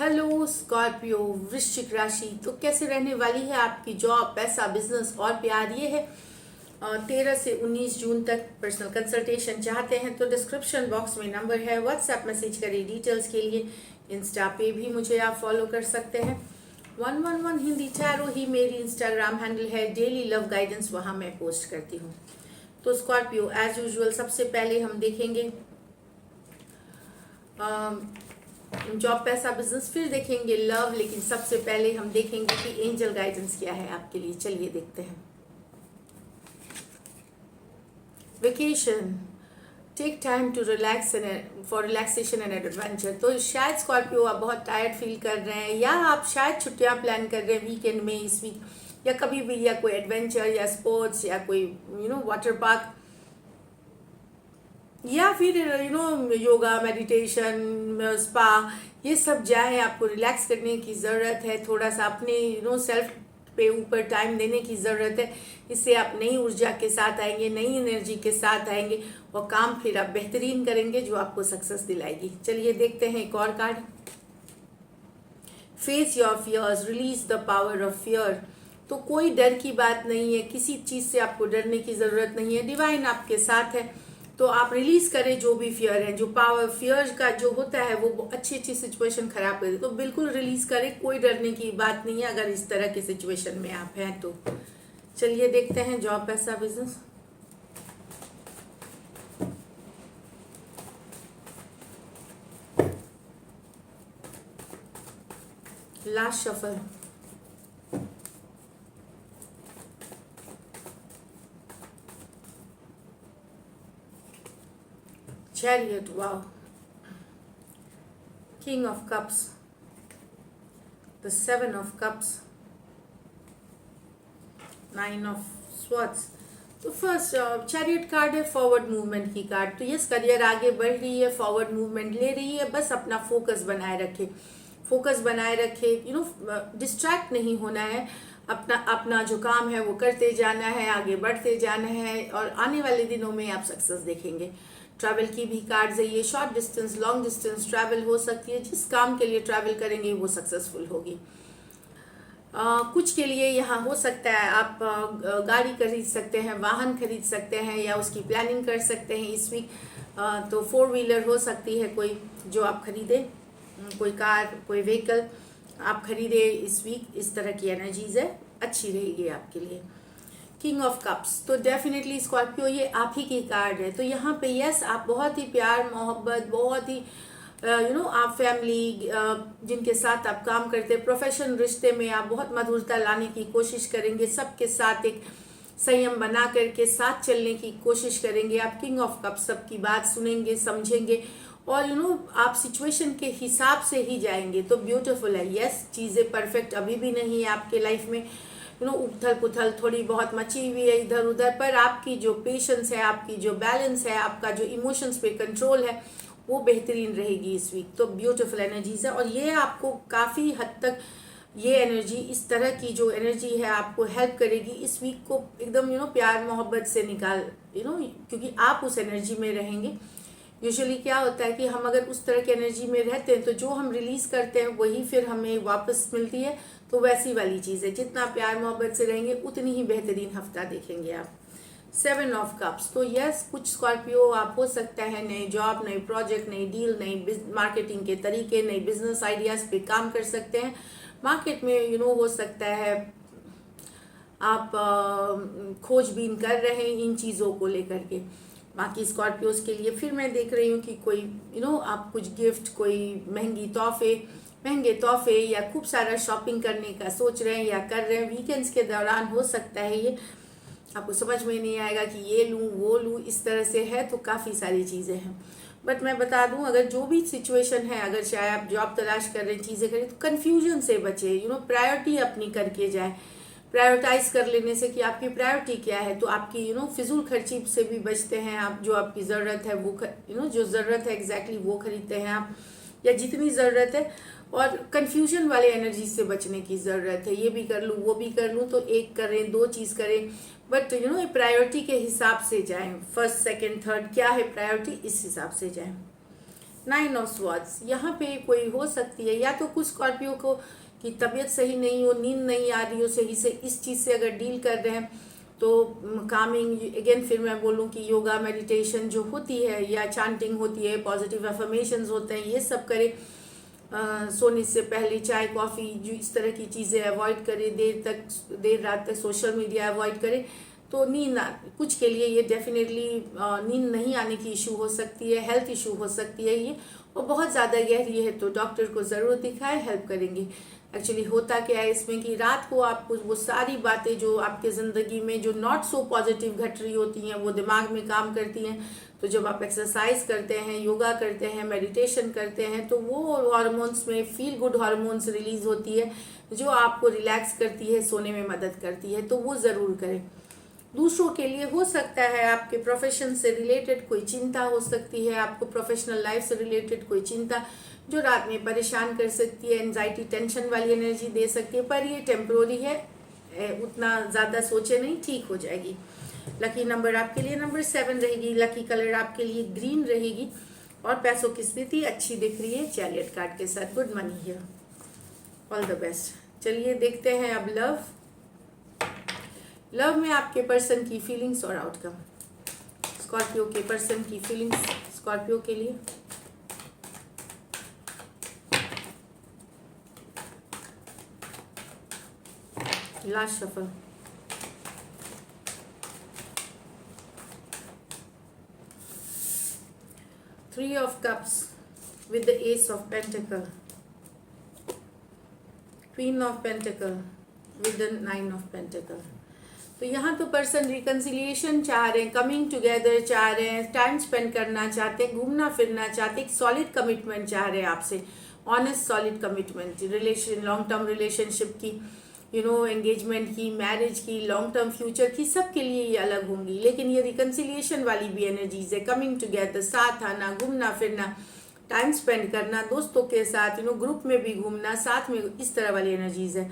Hello Scorpio वृश्चिक राशि। तो कैसे रहने वाली है आपकी जॉब, पैसा, बिजनेस और प्यार। ये है 13 से 19 जून तक। पर्सनल कंसल्टेशन चाहते हैं तो डिस्क्रिप्शन बॉक्स में नंबर है, व्हाट्सएप मैसेज करिए डिटेल्स के लिए। इंस्टा पे भी मुझे आप फॉलो कर सकते हैं। 111 हिंदी टैरो ही मेरी इंस्टाग्राम हैंडल है। डेली लव गाइडेंस वहाँ मैं पोस्ट करती हूँ। तो स्कॉर्पियो एज यूजुअल सबसे पहले हम देखेंगे जॉब, पैसा, बिजनेस, फिर देखेंगे लव, लेकिन सबसे पहले हम देखेंगे कि एंजल गाइडेंस क्या है आपके लिए। चलिए देखते हैं। Vacation, take time to relax for relaxation and adventure. तो शायद स्कॉर्पियो आप बहुत टायर्ड फील कर रहे हैं, या आप शायद छुट्टियां प्लान कर रहे हैं वीकेंड में, इस वीक या कभी भी, या कोई एडवेंचर या स्पोर्ट्स या कोई वाटर पार्क, या फिर योगा, मेडिटेशन, स्पा, ये सब जाए। आपको रिलैक्स करने की ज़रूरत है, थोड़ा सा अपने सेल्फ पे ऊपर टाइम देने की ज़रूरत है। इससे आप नई ऊर्जा के साथ आएंगे, नई एनर्जी के साथ आएंगे और काम फिर आप बेहतरीन करेंगे जो आपको सक्सेस दिलाएगी। चलिए देखते हैं एक और card. Face your fears, release the power of fear. तो कोई डर की बात नहीं है, किसी चीज़ से आपको डरने की ज़रूरत नहीं है। डिवाइन आपके साथ है, तो आप रिलीज करें जो भी फियर है। जो पावर फियर का जो होता है वो अच्छी अच्छी सिचुएशन खराब कर दे, तो बिल्कुल रिलीज करें, कोई डरने की बात नहीं है अगर इस तरह की सिचुएशन में आप हैं तो। चलिए देखते हैं जॉब, पैसा, business. Last shuffle, Chariot, wow. King of Cups, the Seven of Cups, Nine of Swords. तो फर्स्ट चैरियट कार्ड है, फॉरवर्ड मूवमेंट की कार्ड। तो यस, करियर आगे बढ़ रही है, फॉरवर्ड मूवमेंट ले रही है। बस अपना फोकस बनाए रखे, फोकस बनाए रखे, डिस्ट्रैक्ट नहीं होना है। अपना अपना जो काम है वो करते जाना है, आगे बढ़ते जाना है और आने वाले दिनों में आप सक्सेस देखेंगे। ट्रैवल की भी कार्ड्स है ये। Short distance, long distance travel हो सकती है। जिस काम के लिए ट्रैवल करेंगे वो सक्सेसफुल होगी। कुछ के लिए यहाँ हो सकता है आप गाड़ी खरीद सकते हैं, वाहन खरीद सकते हैं या उसकी प्लानिंग कर सकते हैं इस वीक। तो 4 व्हीलर हो सकती है कोई जो आप खरीदें, कोई कार, कोई व्हीकल आप खरीदे इस वीक। इस तरह की एनर्जीज है, अच्छी रहेगी आपके लिए। किंग ऑफ कप्स, तो डेफिनेटली स्कॉर्पियो ये आप ही की कार्ड है। तो यहाँ पे यस, आप बहुत ही प्यार मोहब्बत, बहुत ही आप फैमिली जिनके साथ आप काम करते हैं, प्रोफेशन, रिश्ते में आप बहुत मधुरता लाने की कोशिश करेंगे। सबके साथ एक संयम बना करके साथ चलने की कोशिश करेंगे। आप किंग ऑफ कप्स सबकी बात सुनेंगे, समझेंगे और आप सिचुएशन के हिसाब से ही जाएंगे। तो ब्यूटीफुल है। यस, चीज़ें परफेक्ट अभी भी नहीं है आपके लाइफ में। उथल पुथल थोड़ी बहुत मची हुई है इधर उधर, पर आपकी जो पेशेंस है, आपकी जो बैलेंस है, आपका जो इमोशंस पे कंट्रोल है, वो बेहतरीन रहेगी इस वीक। तो ब्यूटीफुल एनर्जीज है और ये आपको काफ़ी हद तक ये एनर्जी, इस तरह की जो एनर्जी है आपको हेल्प करेगी इस वीक को एकदम प्यार मोहब्बत से निकाल क्योंकि आप उस एनर्जी में रहेंगे। यूजुअली क्या होता है कि हम अगर उस तरह की एनर्जी में रहते हैं तो जो हम रिलीज करते हैं वही फिर हमें वापस मिलती है। तो वैसी वाली चीज़ है, जितना प्यार मोहब्बत से रहेंगे उतनी ही बेहतरीन हफ्ता देखेंगे आप। 7 ऑफ कप्स, तो यस, कुछ स्कॉर्पियो आप हो सकता है नए जॉब, नए प्रोजेक्ट, नई डील, नई मार्केटिंग के तरीके, नए बिजनेस आइडियाज पे काम कर सकते हैं। मार्केट में हो सकता है आप खोजबीन कर रहे हैं इन चीज़ों को लेकर के। बाकी स्कॉर्पियोज के लिए फिर मैं देख रही हूँ कि कोई आप कुछ गिफ्ट, कोई महंगे तोहफे या खूब सारा शॉपिंग करने का सोच रहे हैं या कर रहे हैं। वीकेंड्स के दौरान हो सकता है ये, आपको समझ में नहीं आएगा कि ये लूँ वो लूँ, इस तरह से है। तो काफ़ी सारी चीज़ें हैं, बट मैं बता दूं अगर जो भी सिचुएशन है, अगर चाहे आप जॉब तलाश कर रहे हैं, चीज़ें करें, तो कन्फ्यूजन से बचे। प्रायोरिटी अपनी करके जाए, प्रायोरिटाइज कर लेने से कि आपकी प्रायोरिटी क्या है। तो आपकी फिजूल खर्ची से भी बचते हैं आप। जो आपकी ज़रूरत है वो जो ज़रूरत है एग्जैक्टली वो खरीदते हैं आप, या जितनी ज़रूरत है। और कन्फ्यूजन वाले एनर्जी से बचने की ज़रूरत है। ये भी कर लूँ वो भी कर लूँ, तो एक करें, 2 चीज़ करें, बट प्रायोरिटी के हिसाब से जाएं। फर्स्ट, सेकंड, थर्ड क्या है प्रायोरिटी, इस हिसाब से जाएं। नाइन ऑफ स्वॉर्ड्स, यहाँ पे कोई हो सकती है या तो कुछ स्कॉर्पियो को की तबीयत सही नहीं हो, नींद नहीं आ रही हो सही से, इस चीज़ से अगर डील कर रहे हैं तो कामिंग अगेन फिर मैं बोलूँ कि योगा मेडिटेशन जो होती है या चांटिंग होती है, पॉजिटिव अफर्मेशंस होते हैं, ये सब करें। सोने से पहले चाय कॉफ़ी जो इस तरह की चीज़ें अवॉइड करें, देर रात तक सोशल मीडिया अवॉइड करें, तो कुछ के लिए ये डेफिनेटली नींद नहीं आने की इशू हो सकती है, हेल्थ इशू हो सकती है ये, और बहुत ज़्यादा गहरी है तो डॉक्टर को ज़रूर दिखाएं, हेल्प करेंगे। एक्चुअली होता क्या है इसमें कि रात को आपको वो सारी बातें जो आपके ज़िंदगी में जो नॉट सो पॉजिटिव घट रही होती हैं वो दिमाग में काम करती हैं, तो जब आप एक्सरसाइज करते हैं, योगा करते हैं, मेडिटेशन करते हैं, तो वो हार्मोन्स में फील गुड हार्मोन्स रिलीज होती है जो आपको रिलैक्स करती है, सोने में मदद करती है, तो वो ज़रूर करें। दूसरों के लिए हो सकता है आपके प्रोफेशन से रिलेटेड कोई चिंता हो सकती है, आपको प्रोफेशनल लाइफ से रिलेटेड कोई चिंता जो रात में परेशान कर सकती है, एंजाइटी टेंशन वाली एनर्जी दे सकती है, पर ये टेम्प्रोरी है, उतना ज़्यादा सोचे नहीं, ठीक हो जाएगी। लकी नंबर आपके लिए नंबर 7 रहेगी, लकी कलर आपके लिए ग्रीन रहेगी, और पैसों की स्थिति अच्छी दिख रही है चैरियट कार्ड के साथ, good money here, all the best. चलिए देखते हैं अब लव में आपके पर्सन की फीलिंग्स और आउटकम। स्कॉर्पियो के पर्सन की फीलिंग्स स्कॉर्पियो के लिए। Last shuffle. Three of cups with the S of pentacle, queen of pentacle with the 9 of pentacle. तो यहाँ तो पर्सन रिकन्सिलिएशन चाह रहे हैं, कमिंग टुगेदर चाह रहे हैं, टाइम स्पेंड करना चाहते हैं, घूमना फिरना चाहते हैं, एक सॉलिड कमिटमेंट चाह रहे हैं आपसे, honest solid commitment, relation long term relationship की, एंगेजमेंट की, मैरिज की, लॉन्ग टर्म फ्यूचर की, सबके लिए ये अलग होंगी, लेकिन ये रिकन्सिलिएशन वाली भी एनर्जीज है, कमिंग टुगेदर, साथ आना, घूमना फिरना, टाइम स्पेंड करना दोस्तों के साथ, ग्रुप में भी घूमना साथ में, इस तरह वाली एनर्जीज है।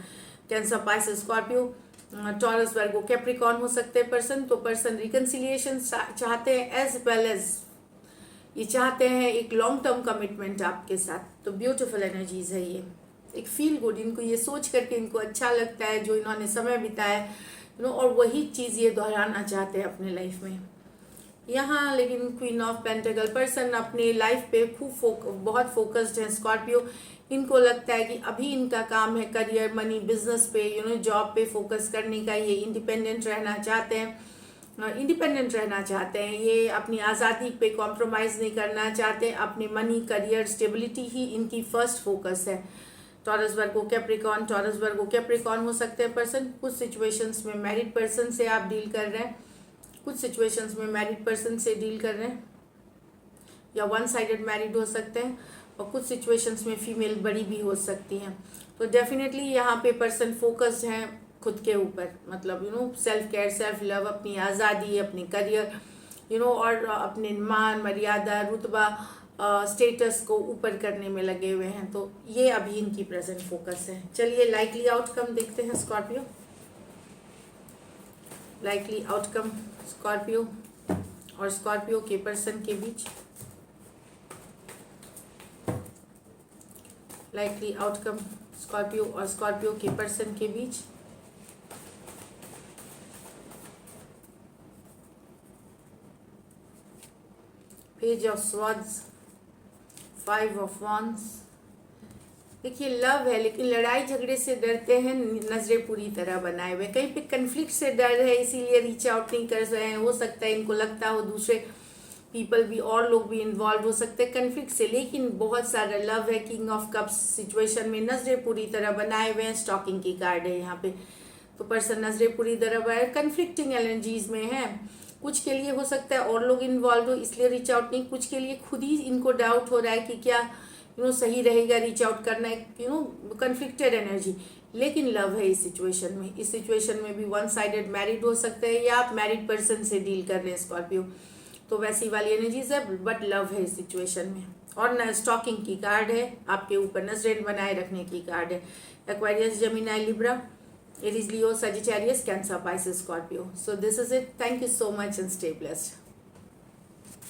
कैंसर, पाइसेस, स्कॉर्पियो, टॉरस, वर्गो, कैप्रिकॉर्न हो सकते हैं पर्सन। तो पर्सन रिकन्सिलिएशन चाहते हैं एज वेल एज ये चाहते हैं एक लॉन्ग टर्म कमिटमेंट आपके साथ, तो ब्यूटीफुल एनर्जीज है ये, एक फील गुड, इनको ये सोच करके इनको अच्छा लगता है जो इन्होंने समय बिताया और वही चीज़ ये दोहराना चाहते हैं अपने लाइफ में यहाँ। लेकिन क्वीन ऑफ पेंटिकल पर्सन अपनी लाइफ पे बहुत फोकस्ड है स्कॉर्पियो, इनको लगता है कि अभी इनका काम है करियर, मनी, बिजनेस पे, जॉब पे फोकस करने का, ये इंडिपेंडेंट रहना चाहते हैं, ये अपनी आज़ादी पे कॉम्प्रोमाइज़ नहीं करना चाहते, अपने मनी, करियर, स्टेबिलिटी ही इनकी फर्स्ट फोकस है। टॉरस, वर्गो, कैप्रिकॉर्न, टॉरस, वर्गो, कैप्रिकॉर्न हो सकते हैं पर्सन। कुछ सिचुएशंस में मैरिड पर्सन से आप डील कर रहे हैं, कुछ सिचुएशंस में मैरिड पर्सन से डील कर रहे हैं, या वन साइडेड मैरिड हो सकते हैं, और कुछ सिचुएशंस में फीमेल बड़ी भी हो सकती हैं। तो डेफिनेटली यहाँ पे पर्सन फोकस्ड हैं खुद के ऊपर, मतलब सेल्फ केयर, सेल्फ लव, अपनी आज़ादी, अपनी करियर, और अपने मान, मर्यादा, रुतबा, स्टेटस को ऊपर करने में लगे हुए हैं। तो ये अभी इनकी प्रेजेंट फोकस है। चलिए लाइकली आउटकम देखते हैं स्कॉर्पियो, लाइकली आउटकम स्कॉर्पियो और स्कॉर्पियो के पर्सन के बीच, लाइकली आउटकम स्कॉर्पियो और स्कॉर्पियो के पर्सन के बीच। Page of swords, 5 of wands. देखिए लव है लेकिन लड़ाई झगड़े से डरते हैं, नजरें पूरी तरह बनाए हुए, कहीं पे कन्फ्लिक्ट से डर है इसीलिए रीच आउट नहीं कर रहे हैं। हो सकता है इनको लगता हो दूसरे पीपल भी और लोग भी इन्वॉल्व हो सकते हैं कन्फ्लिक्ट से, लेकिन बहुत सारा लव है। किंग ऑफ कप्स सिचुएशन में नजरें पूरी तरह बनाए हुए हैं, स्टॉकिंग की कार्ड है यहाँ पे, तो पर्सन नजरें पूरी तरह बनाए, कन्फ्लिक्टिंग एनर्जीज में है। कुछ के लिए हो सकता है और लोग इन्वॉल्व हो इसलिए रीच आउट नहीं, कुछ के लिए खुद ही इनको डाउट हो रहा है कि क्या सही रहेगा रीच आउट करना, कन्फ्लिक्टेड एनर्जी, लेकिन लव है इस सिचुएशन में। इस सिचुएशन में भी वन साइडेड मैरिड हो सकता है या आप मैरिड पर्सन से डील कर रहे हैं स्कॉर्पियो, तो वैसी वाली एनर्जीज है, बट लव है इस सिचुएशन में। और स्टॉकिंग की कार्ड है, आपके ऊपर नजरें बनाए रखने की कार्ड है। Aquarius, Gemini, Libra, Aries, Leo, Sagittarius, cancer, Pisces, Scorpio. So this is it, thank you so much and stay blessed.